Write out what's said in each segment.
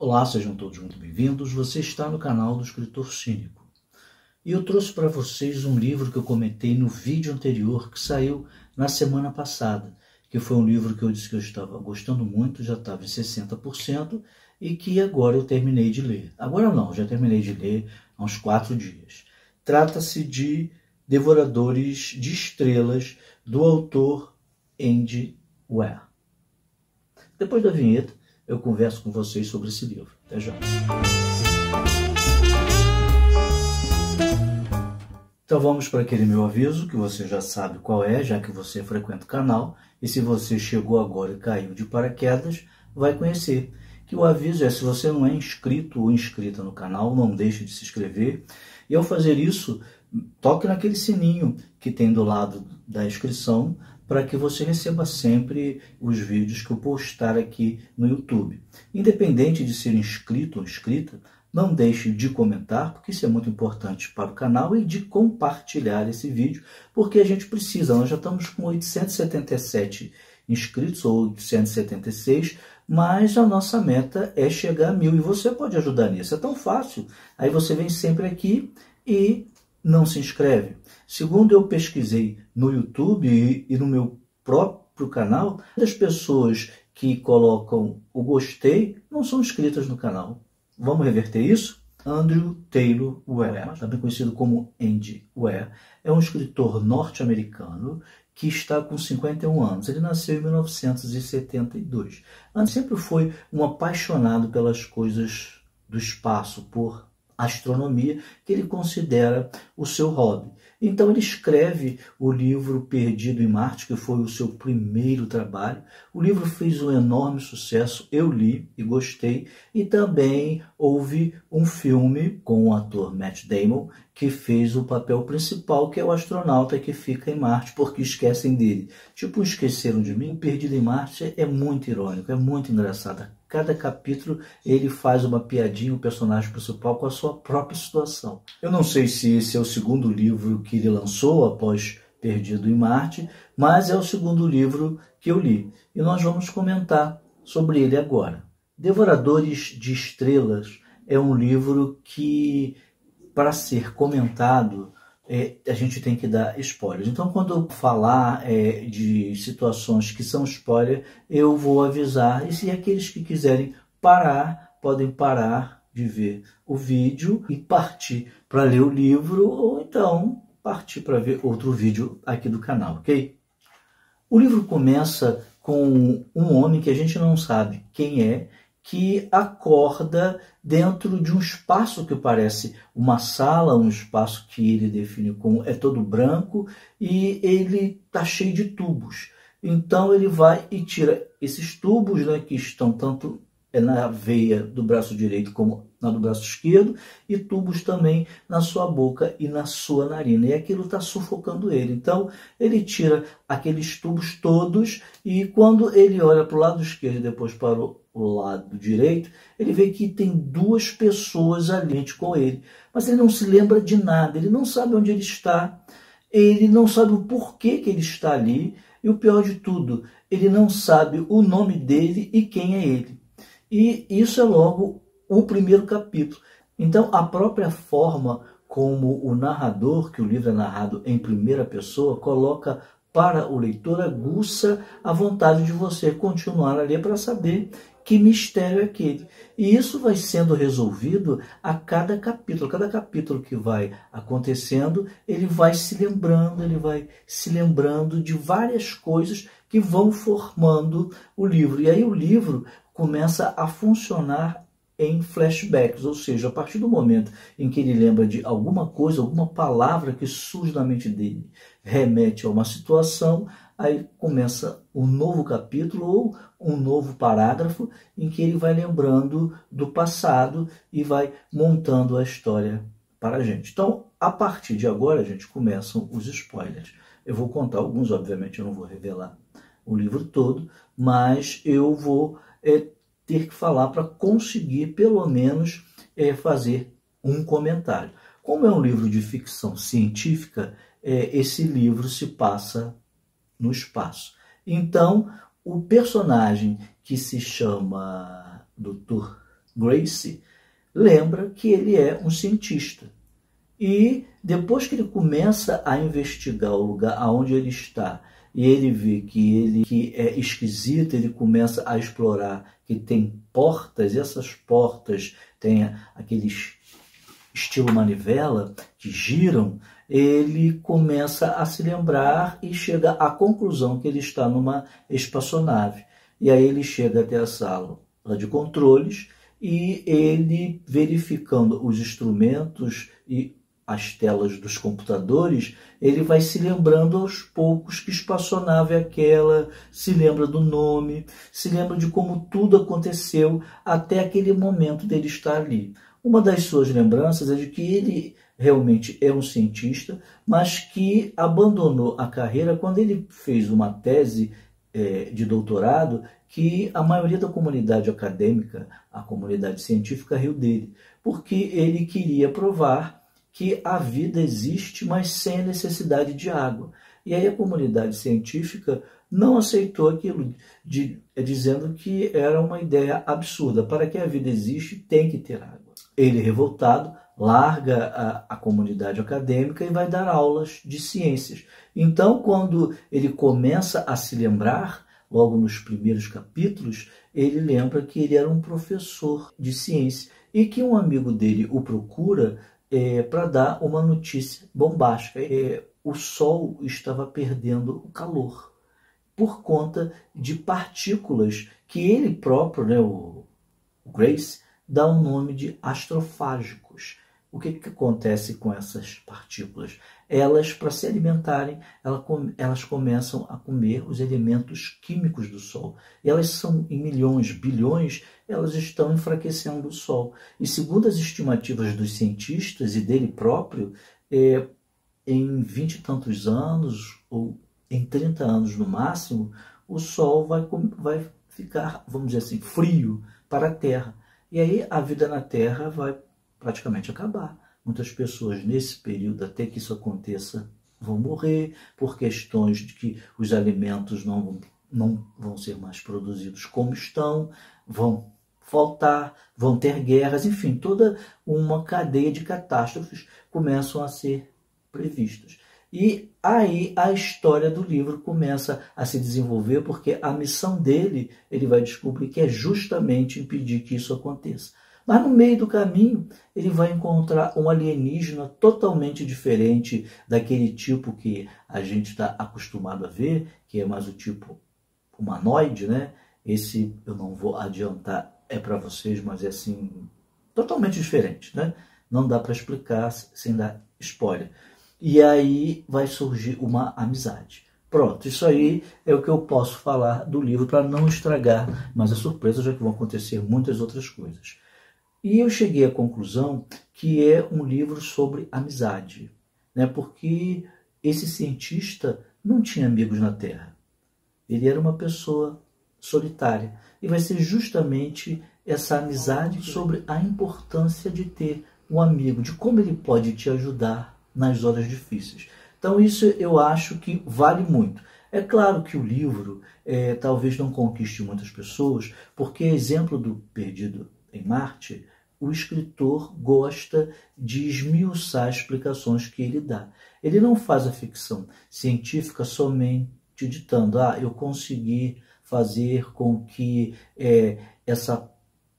Olá, sejam todos muito bem-vindos. Você está no canal do Escritor Cínico. E eu trouxe para vocês um livro que eu comentei no vídeo anterior, que saiu na semana passada, que foi um livro que eu disse que eu estava gostando muito, já estava em 60%, e que agora eu terminei de ler. Agora não, já terminei de ler há uns 4 dias. Trata-se de Devoradores de Estrelas, do autor Andy Weir. Depois da vinheta, eu converso com vocês sobre esse livro. Até já. Então vamos para aquele meu aviso, que você já sabe qual é, já que você frequenta o canal. E se você chegou agora e caiu de paraquedas, vai conhecer. Que o aviso é, se você não é inscrito ou inscrita no canal, não deixe de se inscrever. E ao fazer isso, toque naquele sininho que tem do lado da inscrição, para que você receba sempre os vídeos que eu postar aqui no YouTube. Independente de ser inscrito ou inscrita, não deixe de comentar, porque isso é muito importante para o canal, e de compartilhar esse vídeo, porque a gente precisa. Nós já estamos com 877 inscritos, ou 876, mas a nossa meta é chegar a 1000, e você pode ajudar nisso. É tão fácil. Aí você vem sempre aqui e não se inscreve. Segundo eu pesquisei no YouTube e no meu próprio canal, as pessoas que colocam o gostei não são inscritas no canal. Vamos reverter isso? Andrew Taylor Weir, também conhecido como Andy Weir, é um escritor norte-americano que está com 51 anos. Ele nasceu em 1972. Andy sempre foi um apaixonado pelas coisas do espaço, por astronomia, que ele considera o seu hobby. Então ele escreve o livro Perdido em Marte, que foi o seu primeiro trabalho. O livro fez um enorme sucesso, eu li e gostei, e também houve um filme com o ator Matt Damon, que fez o papel principal, que é o astronauta que fica em Marte porque esquecem dele. Tipo, Esqueceram de Mim. Perdido em Marte é muito irônico, é muito engraçado. Cada capítulo ele faz uma piadinha, o personagem principal, com a sua própria situação. Eu não sei se esse é o segundo livro que ele lançou após Perdido em Marte, mas é o segundo livro que eu li. E nós vamos comentar sobre ele agora. Devoradores de Estrelas é um livro que, para ser comentado, a gente tem que dar spoilers. Então, quando eu falar de situações que são spoiler, eu vou avisar. E se aqueles que quiserem parar, podem parar de ver o vídeo e partir para ler o livro, ou então partir para ver outro vídeo aqui do canal, ok? O livro começa com um homem que a gente não sabe quem é, que acorda dentro de um espaço que parece uma sala, um espaço que ele define como é todo branco, e ele está cheio de tubos. Então ele vai e tira esses tubos, né, que estão tanto na veia do braço direito como na do braço esquerdo, e tubos também na sua boca e na sua narina, e aquilo está sufocando ele. Então ele tira aqueles tubos todos, e quando ele olha para o lado esquerdo e depois para o lado direito, ele vê que tem 2 pessoas ali com ele, mas ele não se lembra de nada, ele não sabe onde ele está, ele não sabe o porquê que ele está ali, e o pior de tudo, ele não sabe o nome dele e quem é ele. E isso é logo o primeiro capítulo. Então, a própria forma como o narrador, que o livro é narrado em primeira pessoa, coloca para o leitor, aguça a vontade de você continuar a ler para saber que mistério é aquele. E isso vai sendo resolvido a cada capítulo. Cada capítulo que vai acontecendo, ele vai se lembrando de várias coisas que vão formando o livro. E aí o livro começa a funcionar em flashbacks, ou seja, a partir do momento em que ele lembra de alguma coisa, alguma palavra que surge na mente dele, remete a uma situação, aí começa um novo capítulo ou um novo parágrafo em que ele vai lembrando do passado e vai montando a história para a gente. Então, a partir de agora, gente, começam os spoilers. Eu vou contar alguns, obviamente eu não vou revelar o livro todo, mas eu vou ter que falar para conseguir, pelo menos, fazer um comentário. Como é um livro de ficção científica, esse livro se passa no espaço. Então, o personagem que se chama Dr. Gracie, lembra que ele é um cientista. E depois que ele começa a investigar o lugar onde ele está, e ele vê que é esquisito, ele começa a explorar que tem portas, e essas portas têm aqueles estilo manivela que giram, ele começa a se lembrar e chega à conclusão que ele está numa espaçonave. E aí ele chega até a sala de controles e ele, verificando os instrumentos e as telas dos computadores, ele vai se lembrando aos poucos que espaçonave é aquela, se lembra do nome, se lembra de como tudo aconteceu até aquele momento dele estar ali. Uma das suas lembranças é de que ele realmente é um cientista, mas que abandonou a carreira quando ele fez uma tese de doutorado que a maioria da comunidade acadêmica, a comunidade científica, riu dele, porque ele queria provar que a vida existe, mas sem a necessidade de água. E aí a comunidade científica não aceitou aquilo, dizendo que era uma ideia absurda. Para que a vida existe, tem que ter água. Ele, revoltado, larga a comunidade acadêmica e vai dar aulas de ciências. Então, quando ele começa a se lembrar, logo nos primeiros capítulos, ele lembra que ele era um professor de ciência e que um amigo dele o procura para dar uma notícia bombástica. O Sol estava perdendo o calor por conta de partículas que ele próprio, né, o Gracie, dá o nome de astrofágicos. O que acontece com essas partículas? Elas, para se alimentarem, elas começam a comer os elementos químicos do Sol. E elas são em milhões, bilhões, elas estão enfraquecendo o Sol. E segundo as estimativas dos cientistas e dele próprio, em 20 e tantos anos, ou em 30 anos no máximo, o Sol vai ficar, vamos dizer assim, frio para a Terra. E aí a vida na Terra vai praticamente acabar. Muitas pessoas nesse período, até que isso aconteça, vão morrer por questões de que os alimentos não vão ser mais produzidos como estão, vão faltar, vão ter guerras, enfim, toda uma cadeia de catástrofes começam a ser previstas. E aí a história do livro começa a se desenvolver, porque a missão dele, ele vai descobrir que é justamente impedir que isso aconteça. Mas no meio do caminho, ele vai encontrar um alienígena totalmente diferente daquele tipo que a gente está acostumado a ver, que é mais o tipo humanoide, né? Esse eu não vou adiantar, é para vocês, mas é assim, totalmente diferente, né? Não dá para explicar sem dar spoiler. E aí vai surgir uma amizade. Pronto, isso aí é o que eu posso falar do livro para não estragar mais a surpresa, já que vão acontecer muitas outras coisas. E eu cheguei à conclusão que é um livro sobre amizade, né? Porque esse cientista não tinha amigos na Terra. Ele era uma pessoa solitária. E vai ser justamente essa amizade sobre a importância de ter um amigo, de como ele pode te ajudar nas horas difíceis. Então isso eu acho que vale muito. É claro que o livro talvez não conquiste muitas pessoas, porque, exemplo do Perdido em Marte, o escritor gosta de esmiuçar as explicações que ele dá. Ele não faz a ficção científica somente ditando, eu consegui fazer com que essa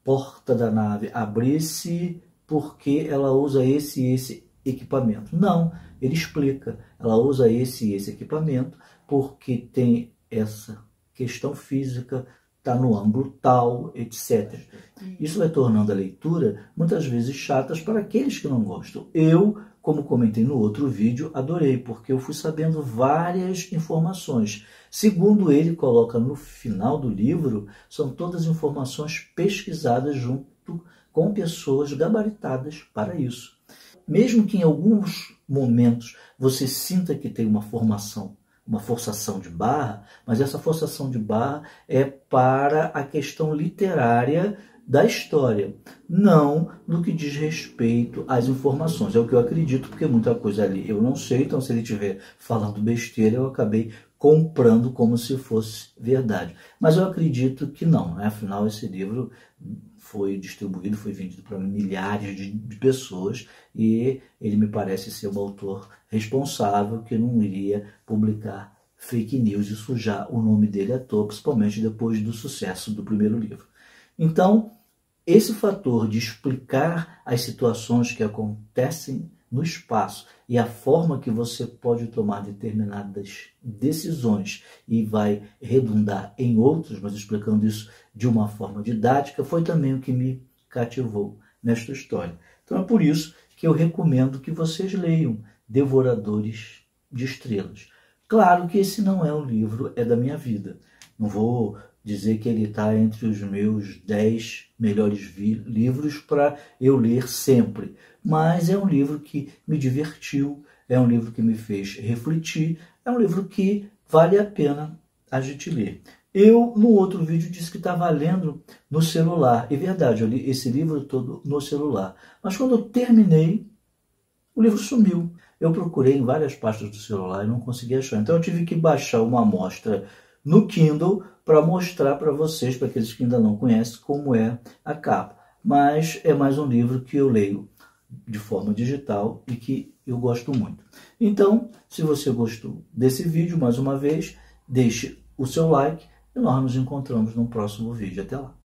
porta da nave abrisse porque ela usa esse e esse equipamento. Não, ele explica, ela usa esse e esse equipamento porque tem essa questão física, está no ângulo tal, etc. Isso vai tornando a leitura muitas vezes chatas para aqueles que não gostam. Eu, como comentei no outro vídeo, adorei, porque eu fui sabendo várias informações. Segundo ele coloca no final do livro, são todas informações pesquisadas junto com pessoas gabaritadas para isso. Mesmo que em alguns momentos você sinta que tem uma forçação de barra, mas essa forçação de barra é para a questão literária da história, não no que diz respeito às informações. É o que eu acredito, porque muita coisa ali eu não sei, então se ele estiver falando besteira, eu acabei comprando como se fosse verdade. Mas eu acredito que não, né? Afinal esse livro foi distribuído, foi vendido para milhares de pessoas, e ele me parece ser um autor responsável que não iria publicar fake news e sujar o nome dele à toa, principalmente depois do sucesso do primeiro livro. Então, esse fator de explicar as situações que acontecem no espaço e a forma que você pode tomar determinadas decisões e vai redundar em outras, mas explicando isso de uma forma didática, foi também o que me cativou nesta história. Então é por isso que eu recomendo que vocês leiam Devoradores de Estrelas. Claro que esse não é um livro, é da minha vida. Não vou dizer que ele está entre os meus 10 melhores livros para eu ler sempre. Mas é um livro que me divertiu, é um livro que me fez refletir, é um livro que vale a pena a gente ler. Eu, no outro vídeo, disse que estava lendo no celular. É verdade, eu li esse livro todo no celular. Mas quando eu terminei, o livro sumiu. Eu procurei em várias pastas do celular e não consegui achar. Então eu tive que baixar uma amostra no Kindle para mostrar para vocês, para aqueles que ainda não conhecem, como é a capa. Mas é mais um livro que eu leio de forma digital e que eu gosto muito. Então, se você gostou desse vídeo, mais uma vez, deixe o seu like e nós nos encontramos no próximo vídeo. Até lá!